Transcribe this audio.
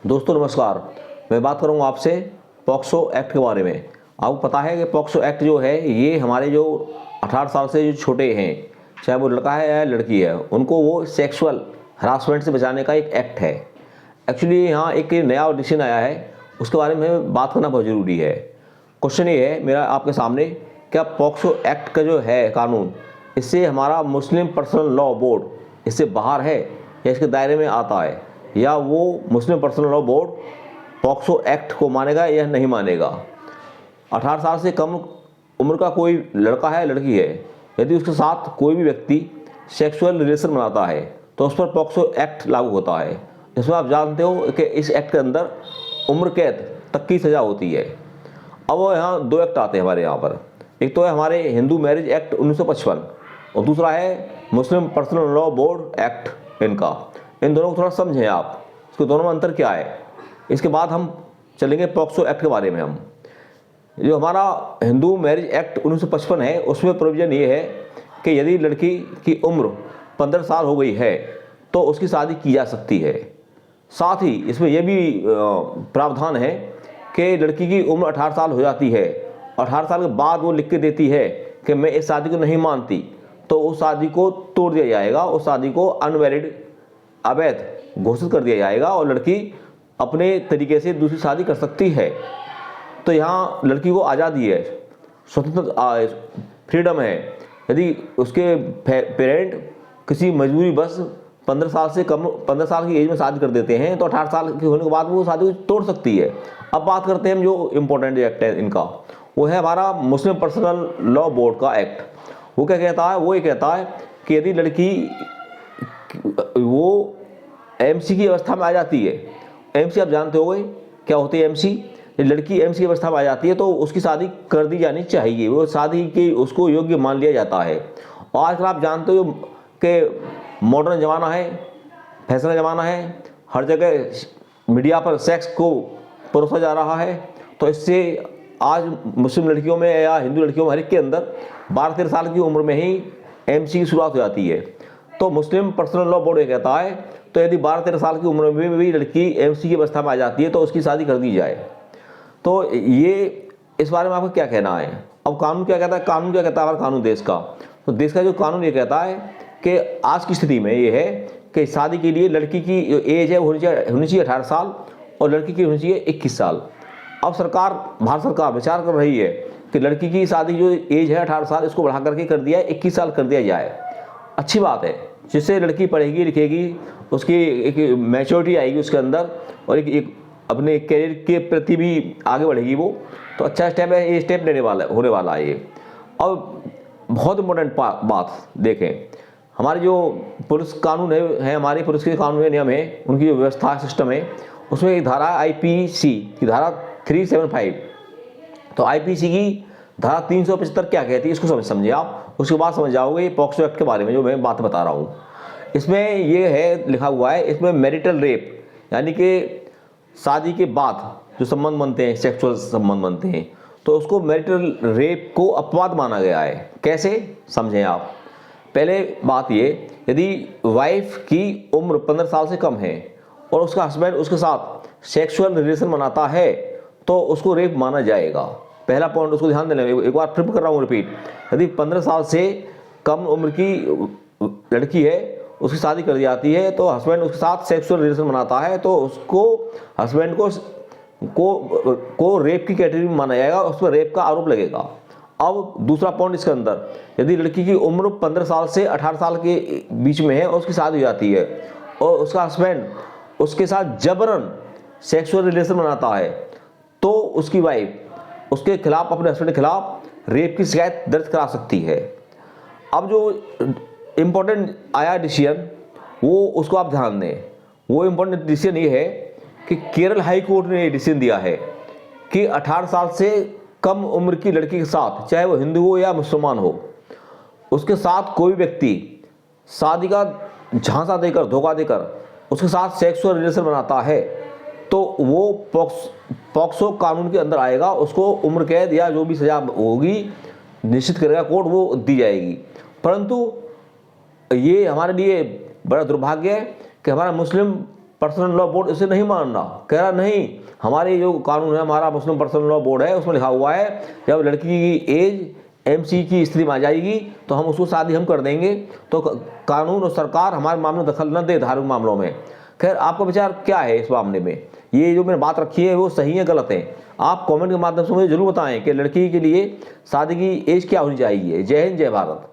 दोस्तों नमस्कार। मैं बात करूँगा आपसे पॉक्सो एक्ट के बारे में। आपको पता है कि पॉक्सो एक्ट जो है ये हमारे जो 18 साल से जो छोटे हैं, चाहे वो लड़का है या लड़की है, उनको वो सेक्सुअल हरासमेंट से बचाने का एक एक्ट है। एक्चुअली यहाँ एक नया डिसीजन आया है, उसके बारे में बात करना बहुत ज़रूरी है। क्वेश्चन ये है मेरा आपके सामने, क्या पॉक्सो एक्ट का जो है कानून, इससे हमारा मुस्लिम पर्सनल लॉ बोर्ड इससे बाहर है या इसके दायरे में आता है, या वो Muslim personal law board POCSO act को मानेगा या नहीं मानेगा। 18 साल से कम उम्र का कोई लड़का है लड़की है, यदि उसके साथ कोई भी व्यक्ति सेक्सुअल रिलेशन बनाता है तो उस पर पॉक्सो एक्ट लागू होता है। इसमें आप जानते हो कि इस एक्ट के अंदर उम्र कैद तक की सज़ा होती है। अब वो यहाँ दो एक्ट आते हैं हमारे यहाँ पर। एक तो है हमारे हिंदू मैरिज एक्ट 1955 और दूसरा है मुस्लिम पर्सनल लॉ बोर्ड एक्ट इनका। इन दोनों को थोड़ा समझें आप, इसके दोनों में अंतर क्या है। इसके बाद हम चलेंगे पॉक्सो एक्ट के बारे में। हम जो हमारा हिंदू मैरिज एक्ट 1955 है, उसमें प्रोविज़न ये है कि यदि लड़की की उम्र 15 साल हो गई है तो उसकी शादी की जा सकती है। साथ ही इसमें यह भी प्रावधान है कि लड़की की उम्र 18 साल हो जाती है, 18 साल के बाद वो लिख के देती है कि मैं इस शादी को नहीं मानती, तो उस शादी को तोड़ दिया जाएगा, उस शादी को अनवैलिड अवैध घोषित कर दिया जाएगा और लड़की अपने तरीके से दूसरी शादी कर सकती है। तो यहाँ लड़की को आज़ादी है, स्वतंत्र फ्रीडम है। यदि उसके पेरेंट किसी मजबूरी बस 15 साल से कम 15 साल की एज में शादी कर देते हैं तो 18 साल के होने के बाद वो शादी तोड़ सकती है। अब बात करते हैं हम जो इम्पोर्टेंट एक्ट है इनका, वो है हमारा मुस्लिम पर्सनल लॉ बोर्ड का एक्ट। वो क्या कहता है, वो ये कहता है कि यदि लड़की वो एमसी की अवस्था में आ जाती है, एमसी आप जानते हो गए क्या होती है एमसी। लड़की एमसी की अवस्था में आ जाती है तो उसकी शादी कर दी जानी चाहिए, वो शादी की उसको योग्य मान लिया जाता है। और आजकल आप जानते हो कि मॉडर्न ज़माना है, फैशन ज़माना है, हर जगह मीडिया पर सेक्स को परोसा जा रहा है। तो इससे आज मुस्लिम लड़कियों में या हिंदू लड़कियों में हर एक के अंदर 12-13 साल की उम्र में ही एमसी की शुरुआत हो जाती है। तो मुस्लिम पर्सनल लॉ बोर्ड ये कहता है तो यदि 12-13 साल की उम्र में भी लड़की एमसी की अवस्था में आ जाती है तो उसकी शादी कर दी जाए। तो ये इस बारे में आपका क्या कहना है। अब कानून क्या कहता है, कानून क्या कहता है हमारा कानून देश का। तो देश का जो कानून ये कहता है कि आज की स्थिति में ये है कि शादी के लिए लड़की की जो एज है वो होनी चाहिए 18 साल और लड़की की होनी चाहिए 21 साल। अब भारत सरकार विचार कर रही है कि लड़की की शादी जो एज है 18 साल, इसको बढ़ा करके कर दिया है 21 साल कर दिया जाए। अच्छी बात है, जिससे लड़की पढ़ेगी लिखेगी, उसकी एक मैच्योरिटी आएगी उसके अंदर और एक अपने कैरियर के प्रति भी आगे बढ़ेगी वो। तो अच्छा स्टेप है, ये स्टेप होने वाला है ये। अब बहुत इम्पोर्टेंट बात देखें, हमारे जो पुलिस कानून है हमारे पुलिस के कानून नियम है, उनकी जो व्यवस्था सिस्टम है, उसमें एक धारा आईपीसी की धारा 375। तो आईपीसी की धारा 375 क्या कहती है, इसको समझिए आप, उसके बाद समझ जाओगे ये पॉक्सो एक्ट के बारे में जो मैं बात बता रहा हूँ। इसमें ये है लिखा हुआ है, इसमें मैरिटल रेप यानी कि शादी के बाद जो संबंध बनते हैं, सेक्सुअल संबंध बनते हैं, तो उसको मैरिटल रेप को अपवाद माना गया है। कैसे समझें आप। पहले बात ये, यदि वाइफ की उम्र 15 साल से कम है और उसका हस्बैंड उसके साथ सेक्सुअल रिलेशन बनाता है तो उसको रेप माना जाएगा। पहला पॉइंट उसको ध्यान देना, एक बार फिर कर रहा हूँ रिपीट। यदि 15 साल से कम उम्र की लड़की है, उसकी शादी कर दी जाती है तो हस्बैंड उसके साथ सेक्सुअल रिलेशन बनाता है तो उसको हस्बैंड को रेप की कैटेगरी में माना जाएगा, उस पर रेप का आरोप लगेगा। अब दूसरा पॉइंट इसके अंदर, यदि लड़की की उम्र 15 साल से 18 साल के बीच में है और उसकी शादी हो जाती है और उसका हस्बैंड उसके साथ जबरन सेक्सुअल रिलेशन बनाता है तो उसकी वाइफ उसके खिलाफ, अपने हस्बैंड के खिलाफ रेप की शिकायत दर्ज करा सकती है। अब जो इम्पोर्टेंट आया डिसीजन, वो उसको आप ध्यान दें। वो इम्पोर्टेंट डिसीजन ये है कि केरल हाई कोर्ट ने ये डिसीजन दिया है कि 18 साल से कम उम्र की लड़की के साथ, चाहे वो हिंदू हो या मुसलमान हो, उसके साथ कोई व्यक्ति शादी का झांसा देकर, धोखा देकर उसके साथ सेक्सुअल रिलेशन बनाता है तो वो पॉक्सो कानून के अंदर आएगा। उसको उम्र कैद या जो भी सजा होगी निश्चित करेगा कोर्ट, वो दी जाएगी। परंतु ये हमारे लिए बड़ा दुर्भाग्य है कि हमारा मुस्लिम पर्सनल लॉ बोर्ड इसे नहीं मान रहा, कह रहा नहीं, हमारे जो कानून है, हमारा मुस्लिम पर्सनल लॉ बोर्ड है, उसमें लिखा हुआ है जब लड़की की एज MC की स्थिति में आ जाएगी तो हम उसको शादी हम कर देंगे, तो कानून और सरकार हमारे मामले में दखल न दे धार्मिक मामलों में। खैर, आपका विचार क्या है इस मामले में? ये जो मैंने बात रखी है वो सही है गलत है? आप कमेंट के माध्यम से मुझे जरूर बताएं कि लड़की के लिए शादी की एज क्या होनी चाहिए। जय हिंद, जय भारत।